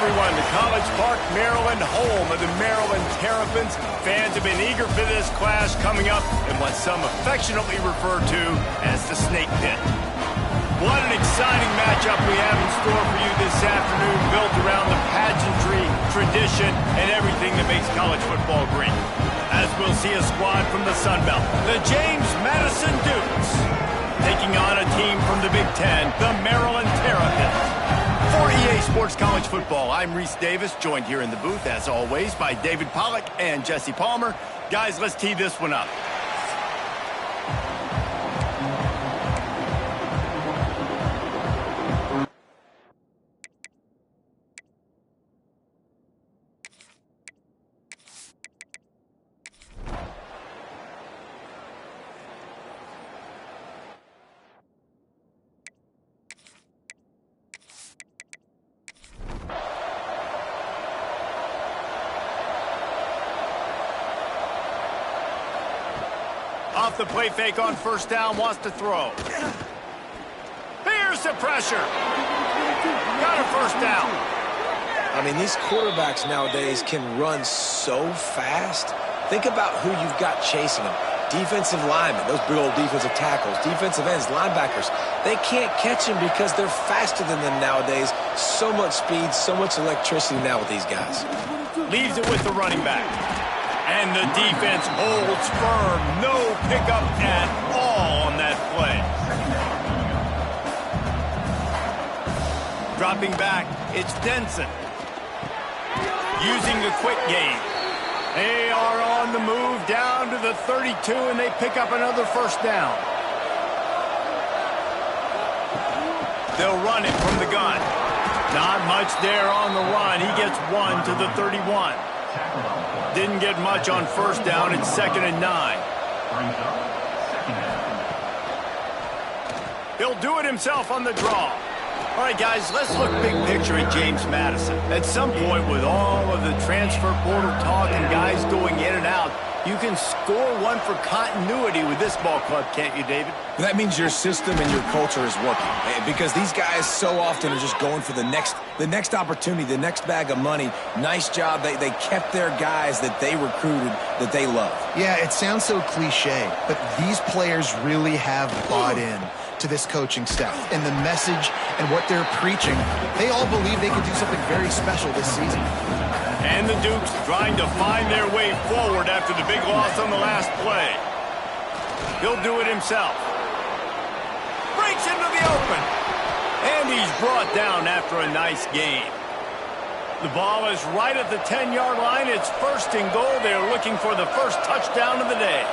everyone to College Park, Maryland, home of the Maryland Terrapins. Fans have been eager for this clash coming up in what some affectionately refer to as the Snake Pit. What an exciting matchup we have in store for you this afternoon, built around the pageantry, tradition, and everything that makes college football great. As we'll see a squad from the Sun Belt, the James Madison Dukes, taking on a team from the Big Ten, the Maryland Terrapins. For EA Sports College Football, I'm Reese Davis, joined here in the booth, as always, by David Pollack and Jesse Palmer. Guys, let's tee this one up. Off the play fake on first down, wants to throw. Here's the pressure. Got a first down. I mean, these quarterbacks nowadays can run so fast. Think about who you've got chasing them. Defensive linemen, those big old defensive tackles, defensive ends, linebackers. They can't catch them because they're faster than them nowadays. So much speed, so much electricity now with these guys. Leaves it with the running back. And the defense holds firm. No pickup at all on that play. Dropping back, it's Denson. Using the quick game. They are on the move down to the 32, and they pick up another first down. They'll run it from the gun. Not much there on the run. He gets one to the 31. Didn't get much on first down. It's 2nd and 9. He'll do it himself on the draw. All right, guys, let's look big picture at James Madison. At some point, with all of the transfer portal talk and guys going in and out, you can score one for continuity with this ball club, can't you, David? That means your system and your culture is working, because these guys so often are just going for the next opportunity, the next bag of money. Nice job. They kept their guys that they recruited, that they love. Yeah, it sounds so cliche, but these players really have bought in to this coaching staff and the message and what they're preaching. They all believe they can do something very special this season. And the Dukes trying to find their way forward after the big loss on the last play. He'll do it himself. Breaks into the open. And he's brought down after a nice gain. The ball is right at the 10-yard line. It's 1st and goal. They're looking for the first touchdown of the day.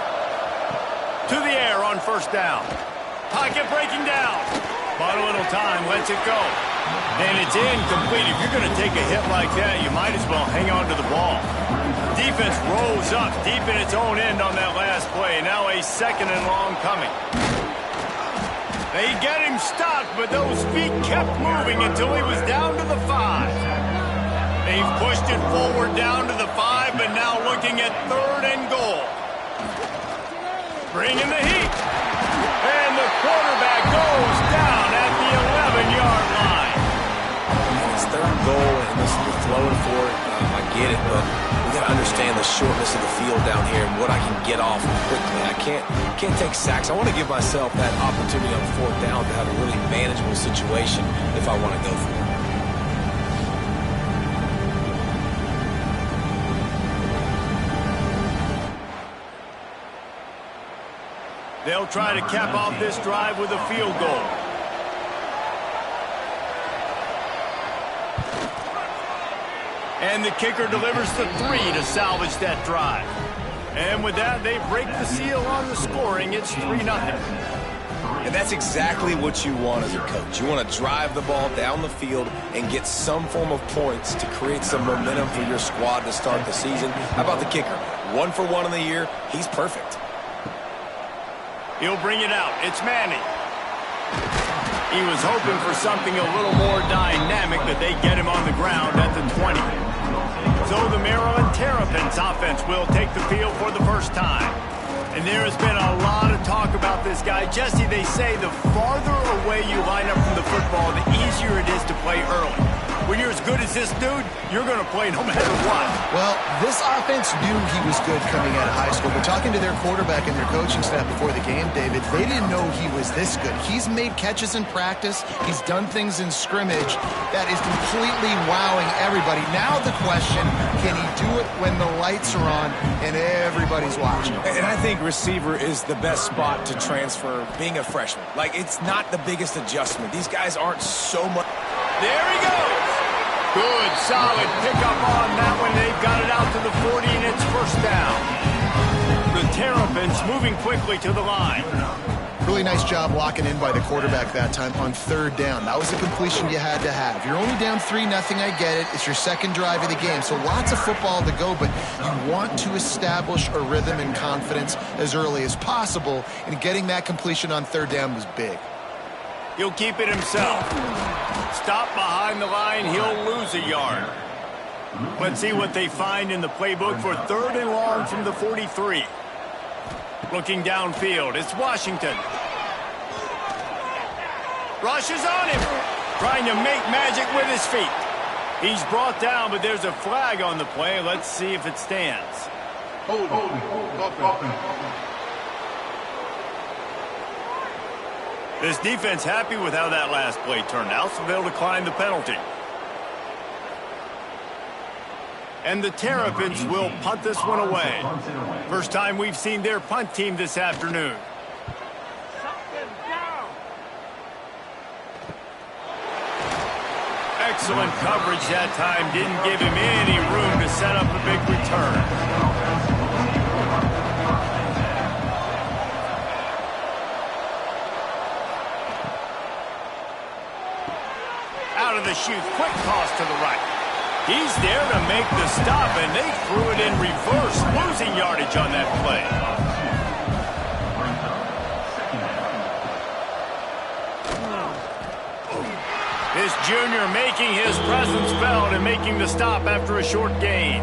To the air on first down. Pocket breaking down. Bought a little time, lets it go. And it's incomplete. If you're going to take a hit like that, you might as well hang on to the ball. Defense rose up deep in its own end on that last play. Now a 2nd and long coming. They get him stopped, but those feet kept moving until he was down to the 5. They've pushed it forward down to the 5, but now looking at 3rd and goal. Bringing the heat. And the quarterback goes down at the 11-yard line. It's 3rd goal, and this is throwing for it. I get it, but we got to understand the shortness of the field down here and what I can get off quickly. I can't take sacks. I want to give myself that opportunity on 4th down to have a really manageable situation if I want to go for it. They'll try to cap off this drive with a field goal. And the kicker delivers the 3 to salvage that drive. And with that, they break the seal on the scoring. It's 3-0. And that's exactly what you want as a coach. You want to drive the ball down the field and get some form of points to create some momentum for your squad to start the season. How about the kicker? 1 for 1 in the year. He's perfect. He'll bring it out. It's Manning. He was hoping for something a little more dynamic, but they get him on the ground at the 20. So the Maryland Terrapins offense will take the field for the first time. And there has been a lot of talk about this guy. Jesse, they say the farther away you line up from the football, the easier it is to play early. When you're as good as this dude, you're going to play no matter what. Well, this offense knew he was good coming out of high school, but talking to their quarterback and their coaching staff before the game, David, they didn't know he was this good. He's made catches in practice. He's done things in scrimmage that is completely wowing everybody. Now the question, can he do it when the lights are on and everybody's watching? And I think receiver is the best spot to transfer being a freshman. Like, it's not the biggest adjustment. These guys aren't so much. There he goes. Good, solid pickup on that one. They've got it out to the 40, and it's first down. The Terrapins moving quickly to the line. Really nice job locking in by the quarterback that time on third down. That was a completion you had to have. You're only down 3-0, I get it. It's your second drive of the game, so lots of football to go, but you want to establish a rhythm and confidence as early as possible, and getting that completion on third down was big. He'll keep it himself. Stop behind the line, he'll lose a yard. Let's see what they find in the playbook for third and long from the 43. Looking downfield, it's Washington. Rushes on him, trying to make magic with his feet. He's brought down, but there's a flag on the play. Let's see if it stands. This defense happy with how that last play turned out, so they'll decline the penalty. And the Terrapins will punt this one away. First time we've seen their punt team this afternoon. Excellent coverage that time. Didn't give him any room to set up a big return. Out of the chute, quick toss to the right. He's there to make the stop, and they threw it in reverse, losing yardage on that play. This junior making his presence felt and making the stop after a short gain.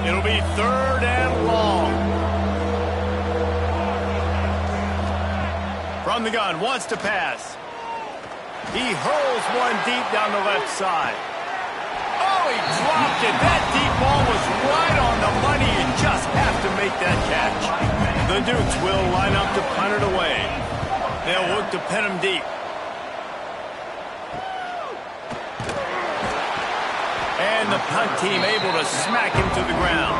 It'll be third and long. From the gun, wants to pass. He hurls one deep down the left side. Oh, he dropped it. That deep ball was right on the money. You just have to make that catch. The Dukes will line up to punt it away. They'll look to pin him deep. And the punt team able to smack him to the ground.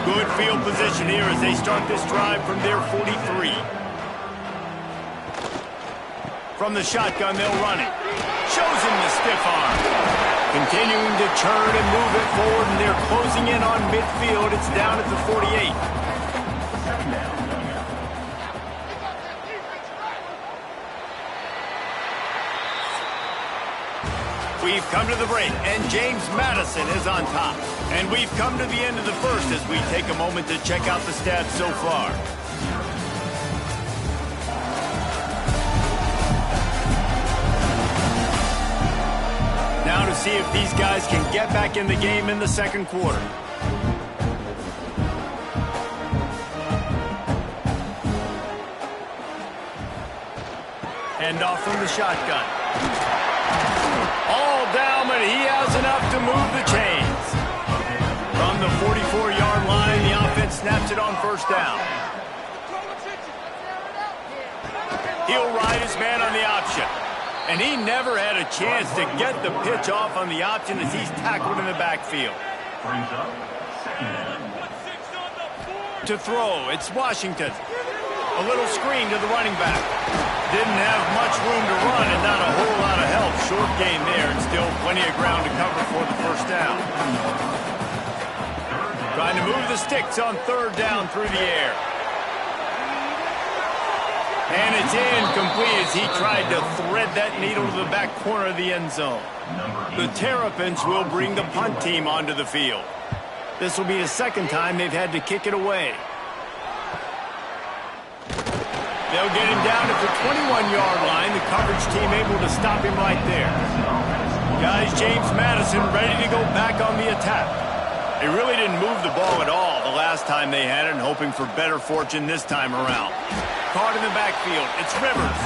Good field position here as they start this drive from their 43. From the shotgun, they'll run it. Shows him the stiff arm. Continuing to churn and move it forward, and they're closing in on midfield. It's down at the 48. We've come to the break, and James Madison is on top. And we've come to the end of the first as we take a moment to check out the stats so far. Now to see if these guys can get back in the game in the second quarter. Hand off from the shotgun. All down, but he has enough to move the chains. From the 44-yard line, the offense snaps it on first down. He'll ride his man on the option. And he never had a chance to get the pitch off on the option as he's tackled in the backfield. To throw, it's Washington. A little screen to the running back. Didn't have much room to run and not a whole lot of help. Short gain there and still plenty of ground to cover for the first down. Trying to move the sticks on third down through the air. And it's incomplete as he tried to thread that needle to the back corner of the end zone. The Terrapins will bring the punt team onto the field. This will be the second time they've had to kick it away. They'll get him down at the 21-yard line. The coverage team able to stop him right there. Guys, James Madison ready to go back on the attack. They really didn't move the ball at all the last time they had it and hoping for better fortune this time around. Caught in the backfield. It's Rivers.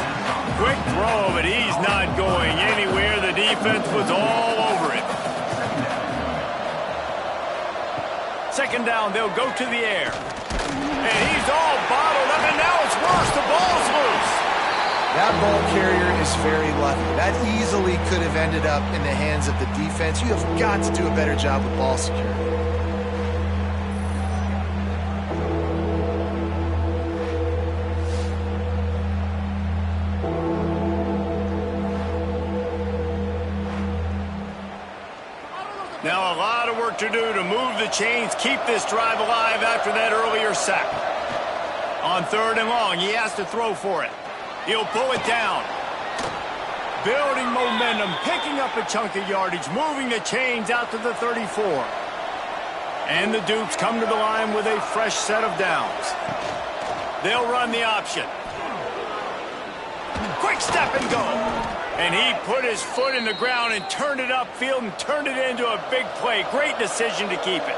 Quick throw, but he's not going anywhere. The defense was all over it. Second down, they'll go to the air. And he's all bottled up, and now it's worse. The ball's loose. That ball carrier is very lucky. That easily could have ended up in the hands of the defense. You have got to do a better job with ball security. Now a lot of work to do to move the chains, keep this drive alive after that earlier sack. On third and long, he has to throw for it. He'll pull it down. Building momentum, picking up a chunk of yardage, moving the chains out to the 34. And the Dukes come to the line with a fresh set of downs. They'll run the option. Quick step and go. And he put his foot in the ground and turned it upfield and turned it into a big play. Great decision to keep it.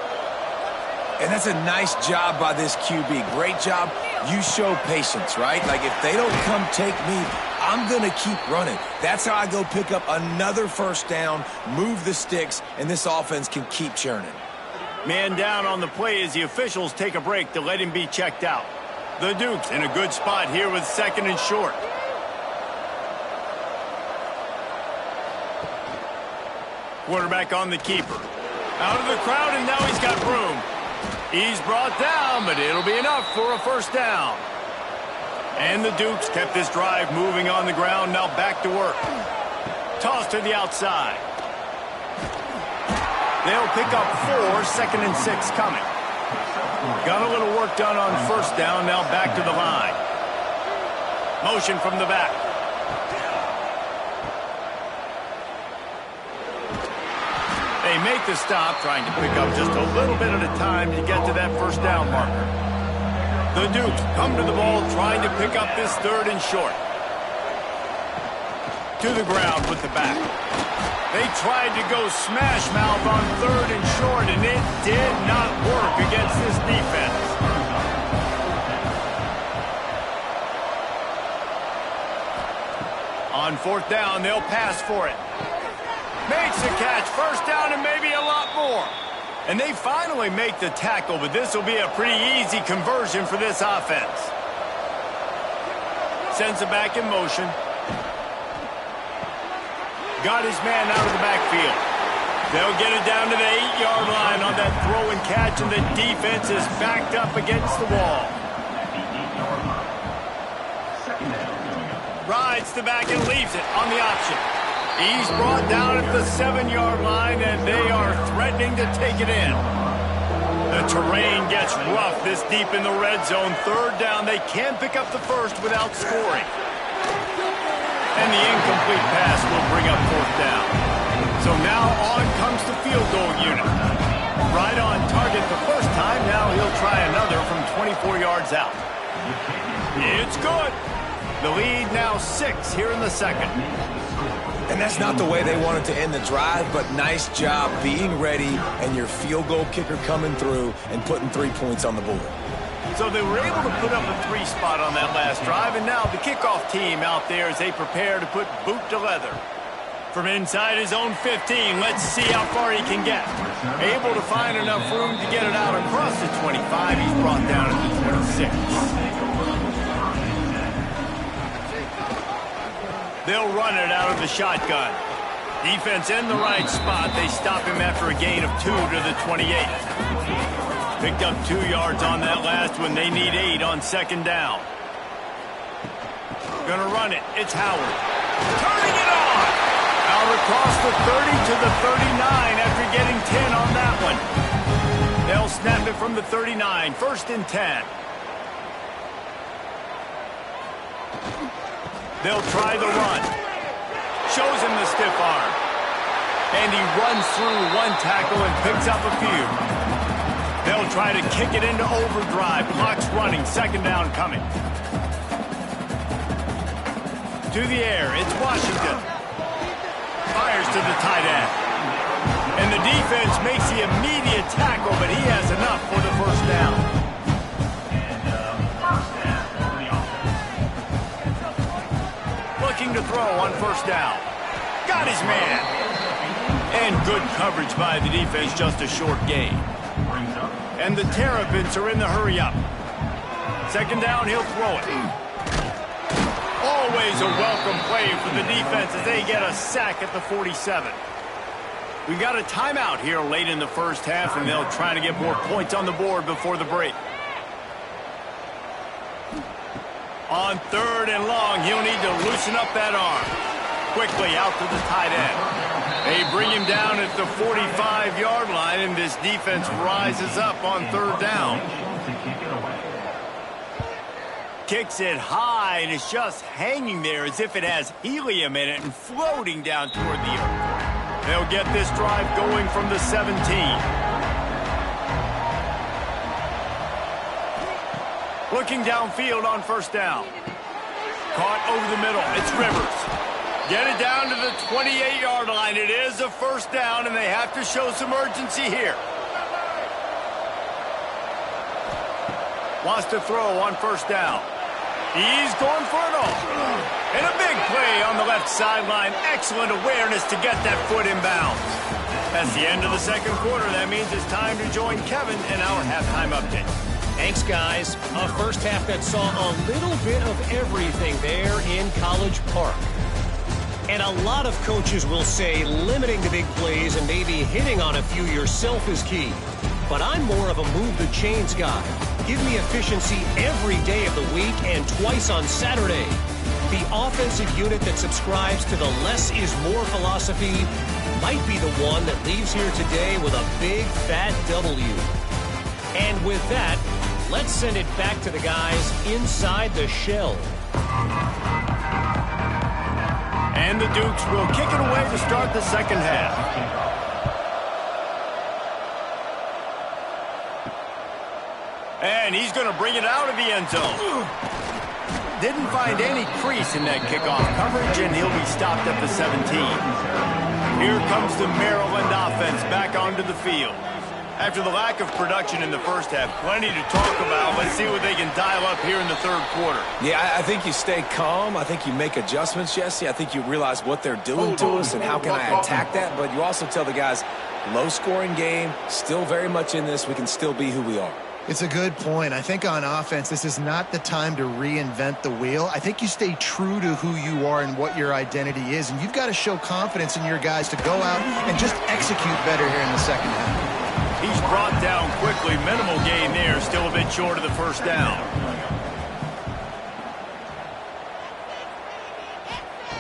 And that's a nice job by this QB. Great job. You show patience, right? Like, if they don't come take me, I'm going to keep running. That's how I go pick up another first down, move the sticks, and this offense can keep churning. Man down on the play as the officials take a break to let him be checked out. The Dukes in a good spot here with second and short. Quarterback on the keeper. Out of the crowd, and now he's got room. He's brought down, but it'll be enough for a first down. And the Dukes kept this drive moving on the ground, now back to work. Toss to the outside. They'll pick up 4, second and 6 coming. Got a little work done on first down, now back to the line. Motion from the back. They make the stop, trying to pick up just a little bit at a time to get to that first down marker. The Dukes come to the ball, trying to pick up this third and short. To the ground with the back. They tried to go smash mouth on third and short, and it did not work against this defense. On fourth down, they'll pass for it. Makes the catch, first down and maybe a lot more. And they finally make the tackle, but this will be a pretty easy conversion for this offense. Sends it back in motion. Got his man out of the backfield. They'll get it down to the 8-yard line on that throw and catch, and the defense is backed up against the wall. Rides the back and leaves it on the option. He's brought down at the 7-yard line, and they are threatening to take it in. The terrain gets rough this deep in the red zone. Third down, they can pick up the first without scoring. And the incomplete pass will bring up fourth down. So now on comes the field goal unit. Right on target the first time. Now he'll try another from 24 yards out. It's good. The lead now 6 here in the second. And that's not the way they wanted to end the drive, but nice job being ready and your field goal kicker coming through and putting 3 points on the board. So they were able to put up a 3 spot on that last drive, and now the kickoff team out there as they prepare to put boot to leather. From inside his own 15, let's see how far he can get. Able to find enough room to get it out across the 25. He's brought down at the 26. They'll run it out of the shotgun. Defense in the right spot. They stop him after a gain of 2 to the 28. Picked up 2 yards on that last one. They need 8 on second down. Gonna run it. It's Howard. Turning it on. Out across the 30 to the 39 after getting 10 on that one. They'll snap it from the 39. First and 10. They'll try the run. Shows him the stiff arm. And he runs through one tackle and picks up a few. They'll try to kick it into overdrive. Clock's running. Second down coming. To the air. It's Washington. Fires to the tight end. And the defense makes the immediate tackle, but he has enough for the first down. Looking to throw on first down. Got his man. And good coverage by the defense, just a short gain. And the Terrapins are in the hurry up. Second down, he'll throw it. Always a welcome play for the defense as they get a sack at the 47. We've got a timeout here late in the first half, and they'll try to get more points on the board before the break. On third and long, he'll need to loosen up that arm. Quickly out to the tight end. They bring him down at the 45-yard line, and this defense rises up on third down. Kicks it high, and it's just hanging there as if it has helium in it and floating down toward the earth. They'll get this drive going from the 17. Looking downfield on first down. Caught over the middle. It's Rivers. Get it down to the 28-yard line. It is a first down, and they have to show some urgency here. Wants to throw on first down. He's going for it all. And a big play on the left sideline. Excellent awareness to get that foot in bounds. That's the end of the second quarter. That means it's time to join Kevin in our halftime update. Thanks, guys. A first half that saw a little bit of everything there in College Park. And a lot of coaches will say limiting the big plays and maybe hitting on a few yourself is key. But I'm more of a move the chains guy. Give me efficiency every day of the week and twice on Saturday. The offensive unit that subscribes to the less is more philosophy might be the one that leaves here today with a big fat W. And with that, let's send it back to the guys inside the shell. And the Dukes will kick it away to start the second half. And he's going to bring it out of the end zone. Didn't find any crease in that kickoff coverage, and he'll be stopped at the 17. Here comes the Maryland offense back onto the field. After the lack of production in the first half, plenty to talk about. Let's see what they can dial up here in the third quarter. Yeah, I think you stay calm. I think you make adjustments, Jesse. I think you realize what they're doing to us and how can I attack that. But you also tell the guys, low-scoring game, still very much in this. We can still be who we are. It's a good point. I think on offense, this is not the time to reinvent the wheel. I think you stay true to who you are and what your identity is, and you've got to show confidence in your guys to go out and just execute better here in the second half. He's brought down quickly. Minimal gain there, still a bit short of the first down.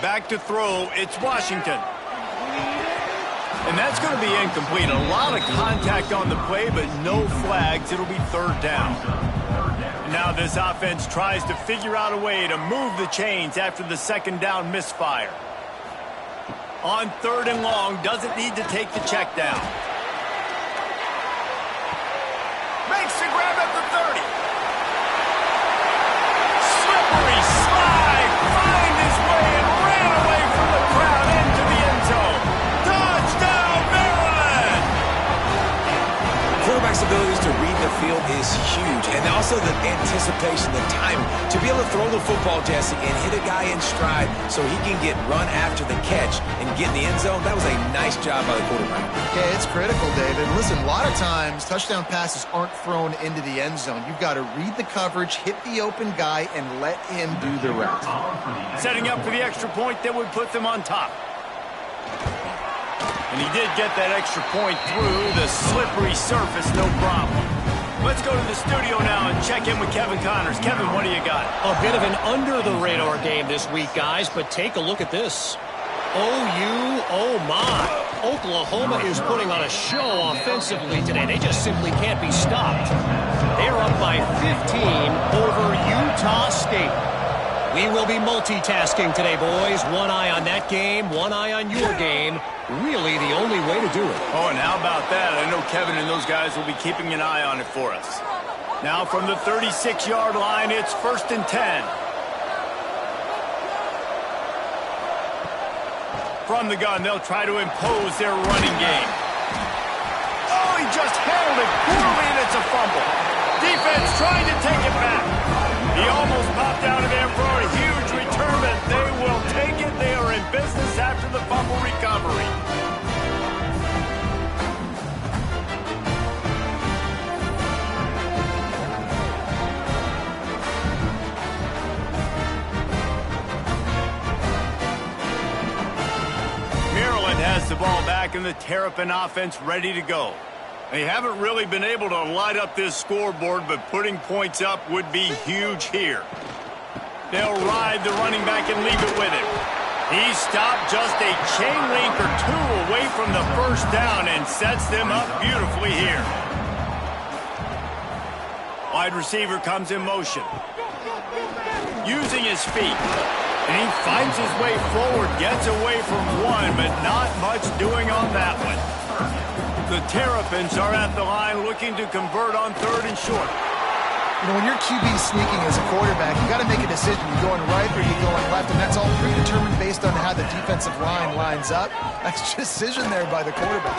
Back to throw, it's Washington. And that's going to be incomplete. A lot of contact on the play, but no flags. It'll be third down. Now this offense tries to figure out a way to move the chains after the second down misfire. On third and long, doesn't need to take the check down. Makes the grab at the 30. Slippery slide. Find his way and ran away from the crowd into the end zone. Touchdown, Maryland! Quarterback's abilities to read the field is huge. And also the anticipation, the time to be able to throw the football, Jesse, and hit a guy in stride so he can get run after the catch and get in the end zone. That was a nice job by the quarterback. Yeah, it's critical, David. Listen, a lot of times touchdown passes aren't thrown into the end zone. You've got to read the coverage, hit the open guy, and let him do the rest. Setting up for the extra point that would put them on top. And he did get that extra point through the slippery surface, no problem. Let's go to the studio now and check in with Kevin Connors. Kevin, what do you got? A bit of an under-the-radar game this week, guys, but take a look at this. OU, oh my. Oklahoma is putting on a show offensively today. They just simply can't be stopped. They're up by 15 over Utah State. We will be multitasking today, boys. One eye on that game, one eye on your game. Really the only way to do it. Oh, and how about that? I know Kevin and those guys will be keeping an eye on it for us. Now from the 36-yard line, it's 1st and 10. From the gun, they'll try to impose their running game. Oh, he just handled it poorly, and it's a fumble. Defense trying to take it back. He almost popped out of there for a huge return, but they will take it. They are in business after the fumble recovery. Maryland has the ball back, and the Terrapin offense ready to go. They haven't really been able to light up this scoreboard, but putting points up would be huge here. They'll ride the running back and leave it with him. He stopped just a chain link or two away from the first down and sets them up beautifully here. Wide receiver comes in motion, using his feet. And he finds his way forward, gets away from one, but not much doing on that one. The Terrapins are at the line looking to convert on 3rd and short. You know, when your QB is sneaking as a quarterback, you got to make a decision. You going right or you going left, and that's all predetermined based on how the defensive line lines up. That's decision there by the quarterback.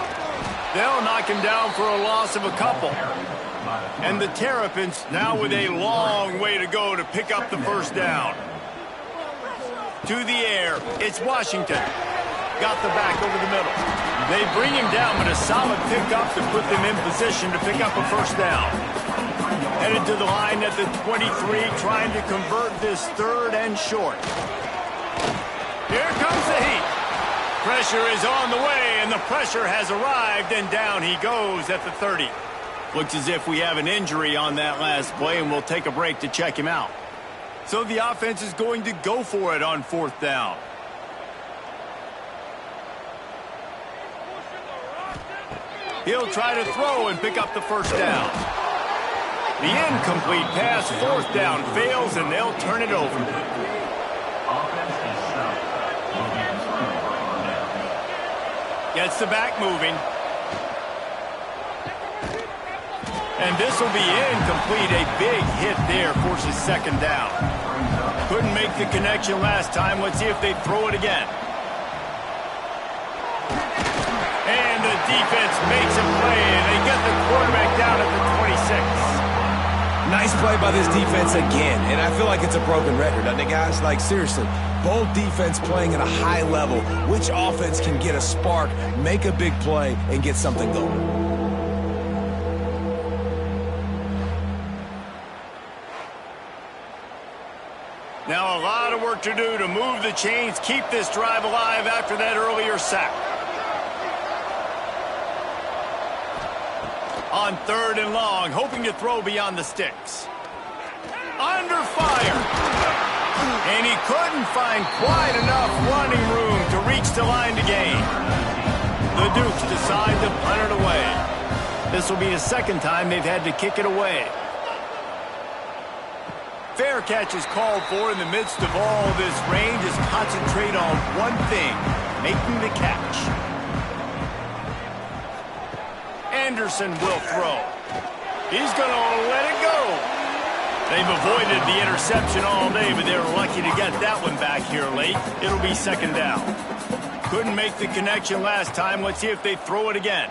They'll knock him down for a loss of a couple. And the Terrapins now with a long way to go to pick up the first down. To the air, it's Washington. Got the back over the middle. They bring him down, but a solid pickup to put them in position to pick up a first down. Headed to the line at the 23, trying to convert this 3rd and short. Here comes the heat. Pressure is on the way, and the pressure has arrived, and down he goes at the 30. Looks as if we have an injury on that last play, and we'll take a break to check him out. So the offense is going to go for it on 4th down. He'll try to throw and pick up the first down. The incomplete pass, 4th down, fails, and they'll turn it over. Gets the back moving. And this will be incomplete. A big hit there, forces 2nd down. Couldn't make the connection last time. Let's see if they throw it again. And the defense makes a play, and they get the quarterback down at the 26. Nice play by this defense again, and I feel like it's a broken record, doesn't it, guys? Like, seriously, both defense playing at a high level. Which offense can get a spark, make a big play, and get something going? Now a lot of work to do to move the chains, keep this drive alive after that earlier sack. On 3rd and long, hoping to throw beyond the sticks. Under fire. And he couldn't find quite enough running room to reach the line to gain. The Dukes decide to punt it away. This will be the 2nd time they've had to kick it away. Fair catch is called for. In the midst of all this rain, just concentrate on one thing, making the catch. Anderson will throw. He's going to let it go. They've avoided the interception all day, but they were lucky to get that one back here late. It'll be 2nd down. Couldn't make the connection last time. Let's see if they throw it again.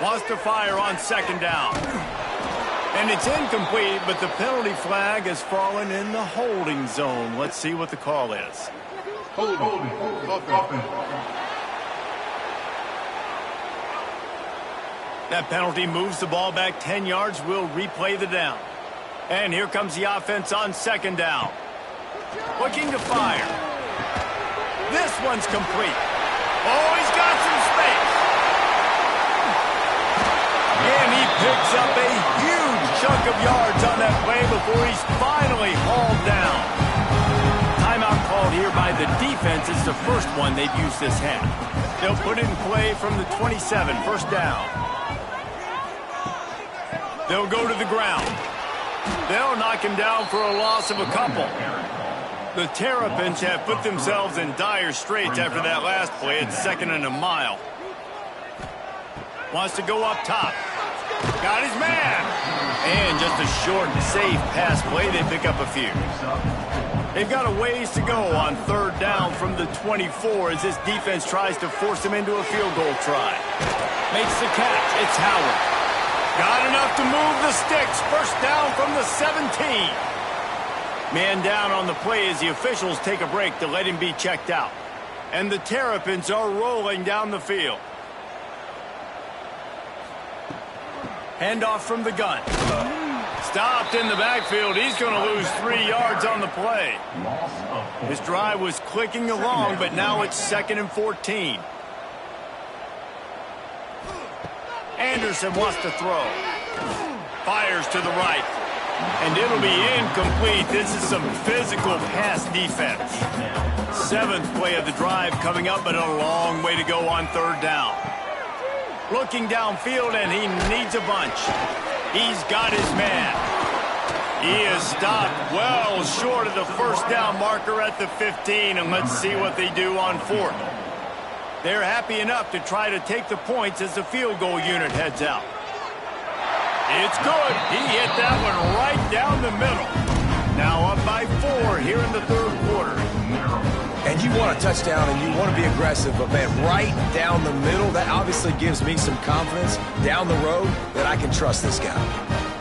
Wants to fire on 2nd down. And it's incomplete, but the penalty flag has fallen in the holding zone. Let's see what the call is. Holding. That penalty moves the ball back 10 yards. We'll replay the down. And here comes the offense on 2nd down. Looking to fire. This one's complete. Oh, he's got some space. And he picks up a huge chunk of yards on that play before he's finally hauled down. Timeout called here by the defense. It's the first one they've used this half. They'll put it in play from the 27, 1st down. They'll go to the ground. They'll knock him down for a loss of a couple. The Terrapins have put themselves in dire straits after that last play. It's 2nd and a mile. Wants to go up top. Got his man. And just a short and safe pass play. They pick up a few. They've got a ways to go on third down from the 24 as this defense tries to force them into a field goal try. Makes the catch. It's Howard. Got enough to move the sticks. First down from the 17. Man down on the play as the officials take a break to let him be checked out. And the Terrapins are rolling down the field. Handoff from the gun. Stopped in the backfield. He's going to lose 3 yards on the play. This drive was clicking along, but now it's 2nd and 14. Anderson wants to throw. Fires to the right. And it'll be incomplete. This is some physical pass defense. 7th play of the drive coming up, but a long way to go on third down. Looking downfield, and he needs a bunch. He's got his man. He is stopped well short of the first down marker at the 15, and let's see what they do on 4th. They're happy enough to try to take the points as the field goal unit heads out. It's good. He hit that one right down the middle. Now up by 4 here in the third quarter. And you want a touchdown and you want to be aggressive, but man, right down the middle, that obviously gives me some confidence down the road that I can trust this guy.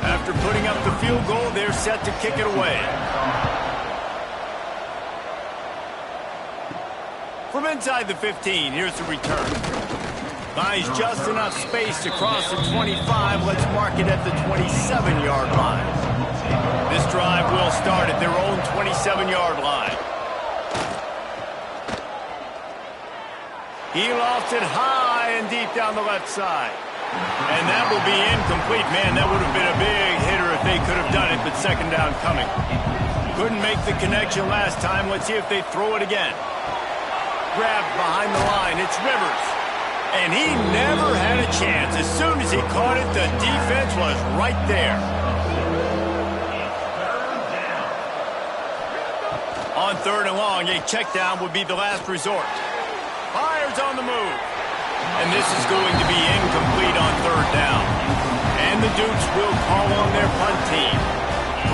After putting up the field goal, they're set to kick it away. From inside the 15, here's the return. Finds just enough space to cross the 25. Let's mark it at the 27-yard line. This drive will start at their own 27-yard line. He lost it high and deep down the left side. And that will be incomplete. Man, that would have been a big hitter if they could have done it, but second down coming. Couldn't make the connection last time. Let's see if they throw it again. Grabbed behind the line. It's Rivers. And he never had a chance. As soon as he caught it, the defense was right there. On third and long, a check down would be the last resort. Fires on the move. And this is going to be incomplete on third down. And the Dukes will call on their punt team.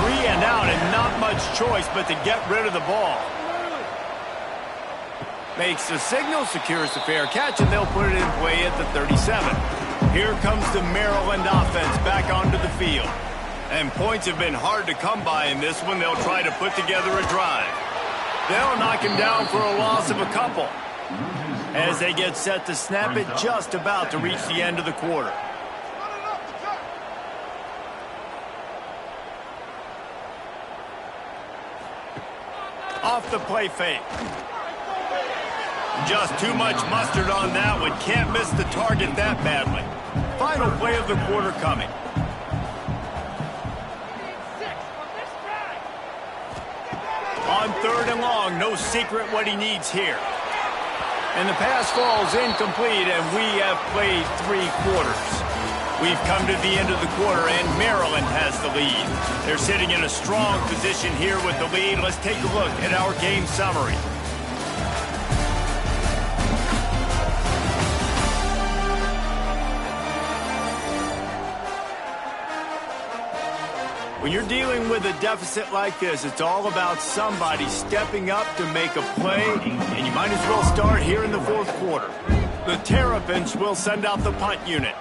3 and out and not much choice but to get rid of the ball. Makes the signal, secures the fair catch, and they'll put it in play at the 37. Here comes the Maryland offense back onto the field. And points have been hard to come by in this one. They'll try to put together a drive. They'll knock him down for a loss of a couple. As they get set to snap it, just about to reach the end of the quarter. Off the play fake. Just too much mustard on that one. Can't miss the target that badly. Final play of the quarter coming. On third and long, no secret what he needs here. And the pass falls incomplete, and we have played 3 quarters. We've come to the end of the quarter, and Maryland has the lead. They're sitting in a strong position here with the lead. Let's take a look at our game summary. When you're dealing with a deficit like this, it's all about somebody stepping up to make a play, and you might as well start here in the fourth quarter. The Terrapins will send out the punt unit.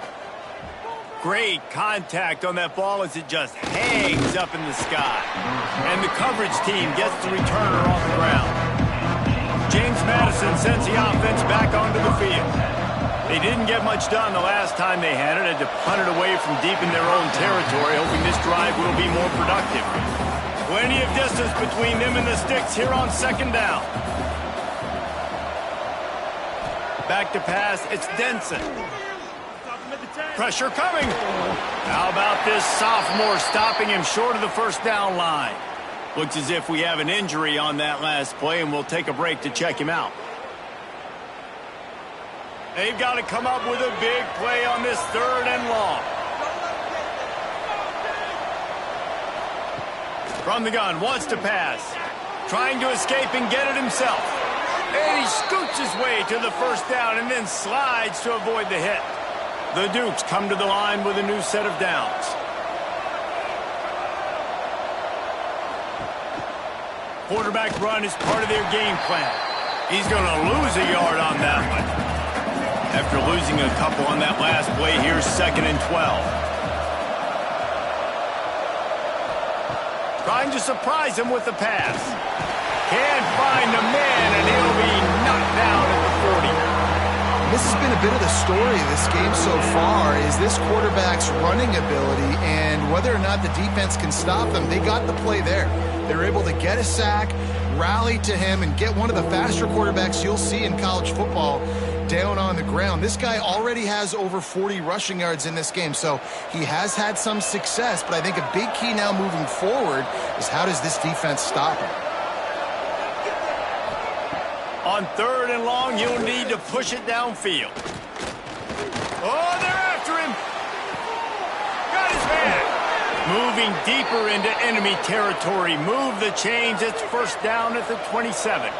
Great contact on that ball as it just hangs up in the sky. And the coverage team gets the returner off the ground. James Madison sends the offense back onto the field. They didn't get much done the last time they had it. Had to punt it away from deep in their own territory, hoping this drive will be more productive. Plenty of distance between them and the sticks here on second down. Back to pass, it's Denson. Pressure coming. How about this sophomore stopping him short of the first down line? Looks as if we have an injury on that last play, and we'll take a break to check him out. They've got to come up with a big play on this third and long. From the gun, wants to pass. Trying to escape and get it himself. And he scoots his way to the first down and then slides to avoid the hit. The Dukes come to the line with a new set of downs. Quarterback run is part of their game plan. He's going to lose a yard on that one. After losing a couple on that last play, here's 2nd and 12. Trying to surprise him with the pass. Can't find the man, and he'll be knocked down at the 40. This has been a bit of the story of this game so far, is this quarterback's running ability and whether or not the defense can stop them. They got the play there. They were able to get a sack, rally to him, and get one of the faster quarterbacks you'll see in college football down on the ground. This guy already has over 40 rushing yards in this game, so he has had some success, but I think a big key now moving forward is how does this defense stop him? On 3rd and long, you'll need to push it downfield. Oh, they're after him. Got his man. Moving deeper into enemy territory. Move the chains. It's 1st down at the 27.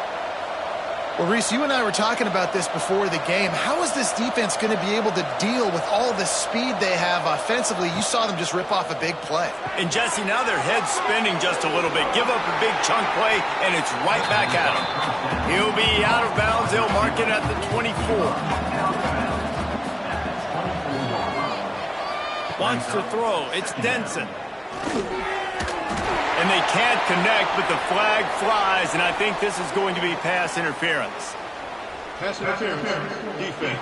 Well, Reese, you and I were talking about this before the game. How is this defense going to be able to deal with all the speed they have offensively? You saw them just rip off a big play. And, Jesse, now their head's spinning just a little bit. Give up a big chunk play, and it's right back at him. He'll be out of bounds. They'll mark it at the 24. Wants to throw. It's Denson. And they can't connect, but the flag flies, and I think this is going to be pass interference. Pass interference. Defense.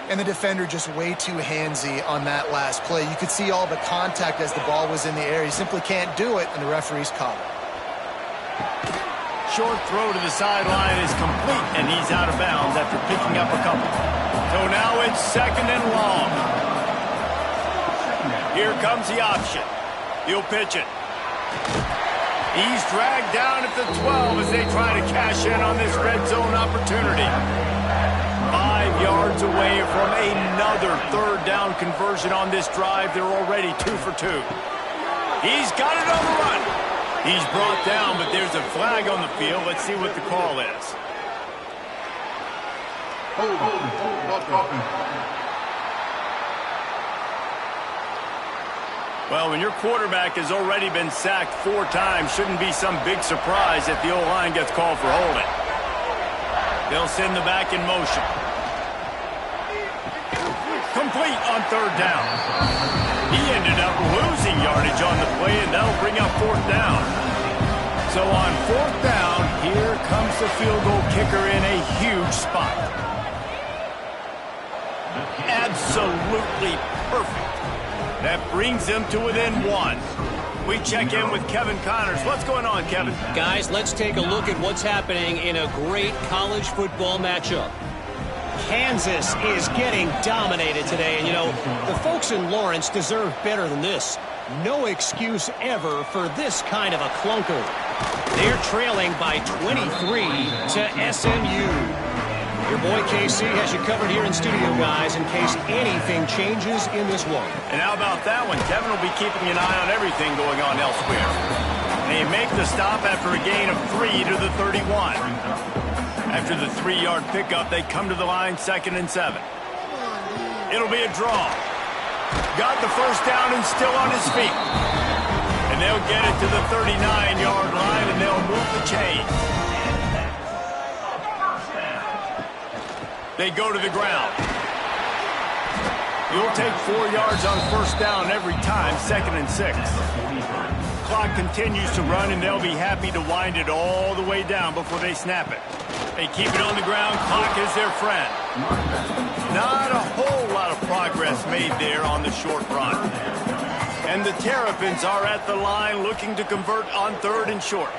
And the defender just way too handsy on that last play. You could see all the contact as the ball was in the air. He simply can't do it, and the referee's caught it. Short throw to the sideline is complete, and he's out of bounds after picking up a couple. So now it's 2nd and long. Here comes the option. He'll pitch it. He's dragged down at the 12 as they try to cash in on this red zone opportunity. 5 yards away from another 3rd down conversion on this drive. They're already 2 for 2. He's got it on the run. He's brought down, but there's a flag on the field. Let's see what the call is. Well, when your quarterback has already been sacked 4 times, shouldn't be some big surprise if the O-line gets called for holding. They'll send the back in motion. Complete on 3rd down. He ended up losing yardage on the play, and that'll bring up 4th down. So on 4th down, here comes the field goal kicker in a huge spot. Absolutely perfect. That brings them to within 1. We check in with Kevin Connors. What's going on, Kevin? Guys, let's take a look at what's happening in a great college football matchup. Kansas is getting dominated today, and, you know, the folks in Lawrence deserve better than this. No excuse ever for this kind of a clunker. They're trailing by 23 to SMU. Your boy KC has you covered here in studio, guys, in case anything changes in this one. And how about that one? Kevin will be keeping an eye on everything going on elsewhere. They make the stop after a gain of 3 to the 31. After the 3-yard pickup, they come to the line 2nd and 7. It'll be a draw. Got the 1st down and still on his feet. And they'll get it to the 39-yard line, and they'll move the chains. They go to the ground. You'll take 4 yards on 1st down every time, 2nd and 6. Clock continues to run, and they'll be happy to wind it all the way down before they snap it. They keep it on the ground. Clock is their friend. Not a whole lot of progress made there on the short run. And the Terrapins are at the line looking to convert on 3rd and short.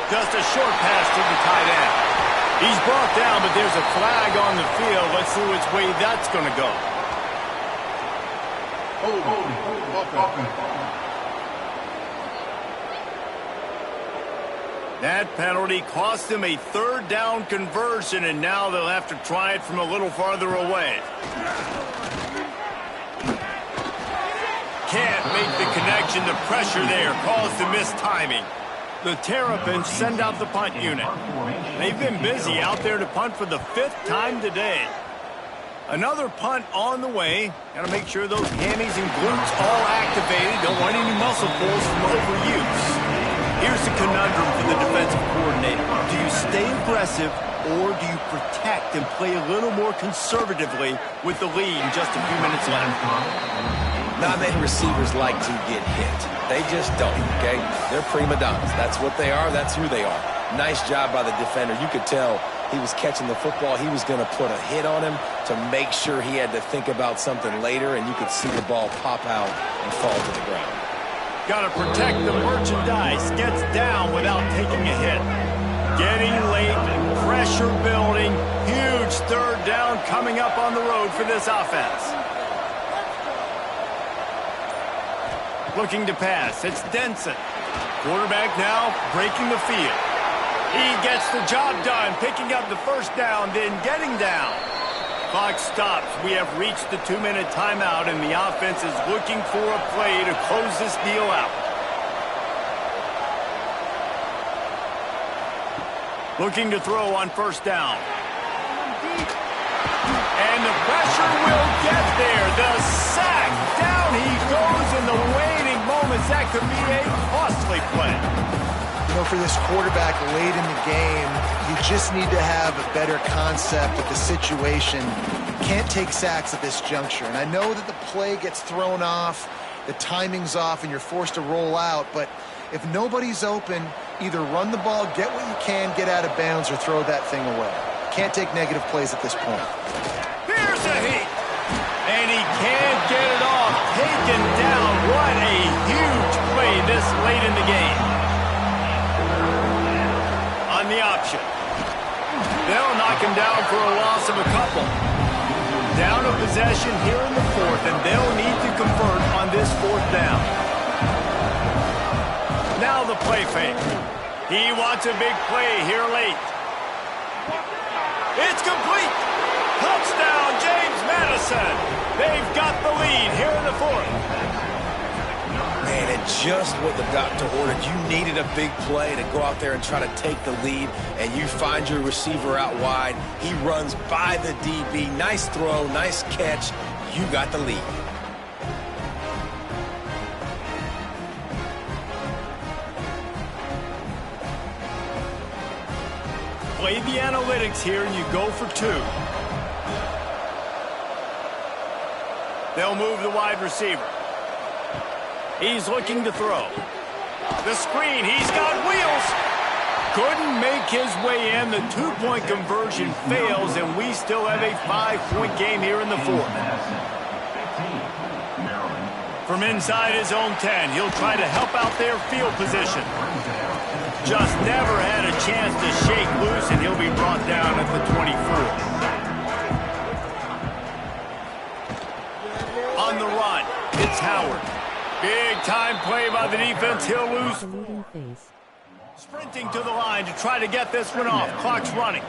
Just a short pass to the tight end. He's brought down, but there's a flag on the field. Let's see which way that's going to go. That penalty cost them a 3rd down conversion, and now they'll have to try it from a little farther away. Can't make the connection. The pressure there caused the mistiming. The Terrapins send out the punt unit. They've been busy out there to punt for the 5th time today. Another punt on the way. Got to make sure those hammies and glutes all activated. Don't want any muscle pulls from overuse. Here's the conundrum for the defensive coordinator. Do you stay aggressive or do you protect and play a little more conservatively with the lead in just a few minutes left? Not many receivers like to get hit. They just don't, okay? They're prima donnas. That's what they are. That's who they are. Nice job by the defender. You could tell he was catching the football. He was going to put a hit on him to make sure he had to think about something later, and you could see the ball pop out and fall to the ground. Got to protect the merchandise. Gets down without taking a hit. Getting late, pressure building. Huge third down coming up on the road for this offense. Looking to pass. It's Denson. Quarterback now breaking the field. He gets the job done, picking up the first down, then getting down. Clock stops. We have reached the 2-minute timeout, and the offense is looking for a play to close this deal out. Looking to throw on first down. And the pressure will get there. The sack. Down he goes in the waning moments. That could be a costly play. You know, for this quarterback late in the game, you just need to have a better concept of the situation. Can't take sacks at this juncture. And I know that the play gets thrown off, the timing's off, and you're forced to roll out. But if nobody's open, either run the ball, get what you can, get out of bounds, or throw that thing away. Can't take negative plays at this point. Here's a heat. And he can't get it off. Taken down. What a huge play this late in the game. On the option. They'll knock him down for a loss of a couple. Down a possession here in the fourth, and they'll need to convert on this fourth down. Now the play fake. He wants a big play here late. It's complete. Touchdown, James Madison. They've got the lead here in the fourth. Man, and just what the doctor ordered. You needed a big play to go out there and try to take the lead, and you find your receiver out wide. He runs by the DB. Nice throw, nice catch. You got the lead. Play the analytics here, and you go for two. They'll move the wide receiver. He's looking to throw. The screen, he's got wheels. Couldn't make his way in. The two-point conversion fails, and we still have a 5-point game here in the fourth. From inside his own 10, he'll try to help out their field position. Just never had a chance to shake loose, and he'll be brought down at the 24. On the run, it's Howard. Big time play by the defense. He'll lose. Sprinting to the line to try to get this one off. Clock's running.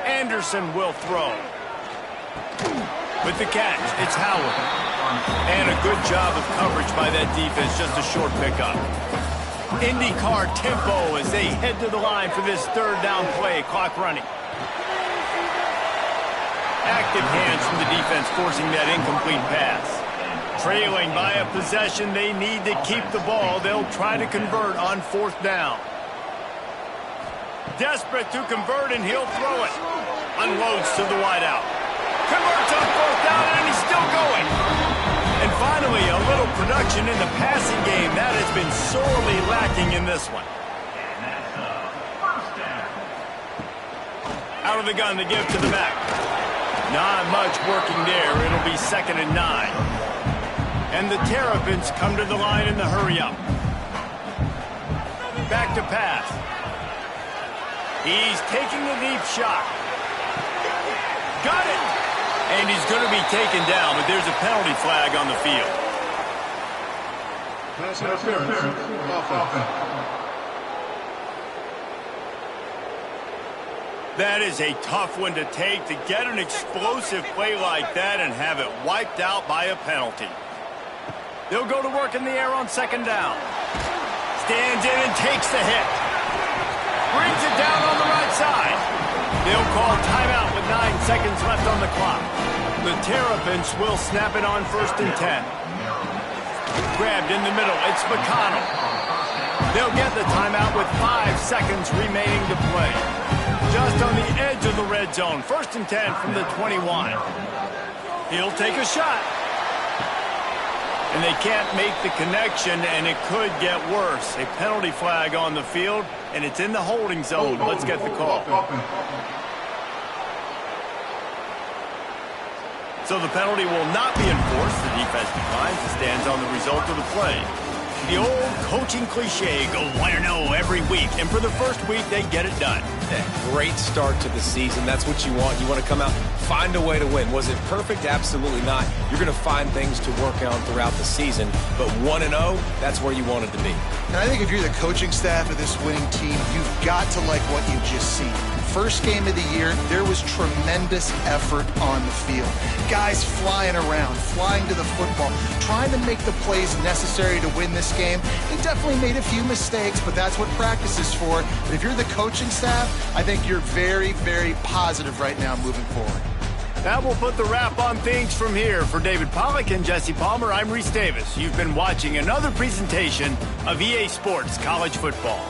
Anderson will throw. With the catch, it's Howard. And a good job of coverage by that defense. Just a short pickup. IndyCar tempo as they head to the line for this third down play. Clock running. Active hands from the defense forcing that incomplete pass. Trailing by a possession, they need to keep the ball. They'll try to convert on fourth down. Desperate to convert, and he'll throw it. Unloads to the wideout. Converts on fourth down, and he's still going. And finally, a little production in the passing game. That has been sorely lacking in this one. Out of the gun to give to the back. Not much working there. It'll be 2nd and 9. And the Terrapins come to the line in the hurry-up. Back to pass. He's taking a deep shot. Got it! And he's going to be taken down, but there's a penalty flag on the field. Pass interference. Offense. That is a tough one to take, to get an explosive play like that and have it wiped out by a penalty. They'll go to work in the air on 2nd down. Stands in and takes the hit. Brings it down on the right side. They'll call timeout with 9 seconds left on the clock. The Terrapins will snap it on 1st and 10. Grabbed in the middle. It's McConnell. They'll get the timeout with 5 seconds remaining to play. Just on the edge of the red zone. 1st and 10 from the 21. He'll take a shot. And they can't make the connection, and it could get worse. A penalty flag on the field, and it's in the holding zone. Let's get the call. So the penalty will not be enforced. The defense declines and stands on the result of the play. The old coaching cliche, go 1-0 every week. And for the first week, they get it done. Yeah, great start to the season. That's what you want. You want to come out, find a way to win. Was it perfect? Absolutely not. You're going to find things to work on throughout the season. But 1-0, that's where you wanted to be. And I think if you're the coaching staff of this winning team, you've got to like what you've just seen. First game of the year, there was tremendous effort on the field. Guys flying around, flying to the football, trying to make the plays necessary to win this game. They definitely made a few mistakes, but that's what practice is for. But if you're the coaching staff, I think you're very, very positive right now moving forward. That will put the wrap on things from here. For David Pollack and Jesse Palmer, I'm Reese Davis. You've been watching another presentation of EA Sports College Football.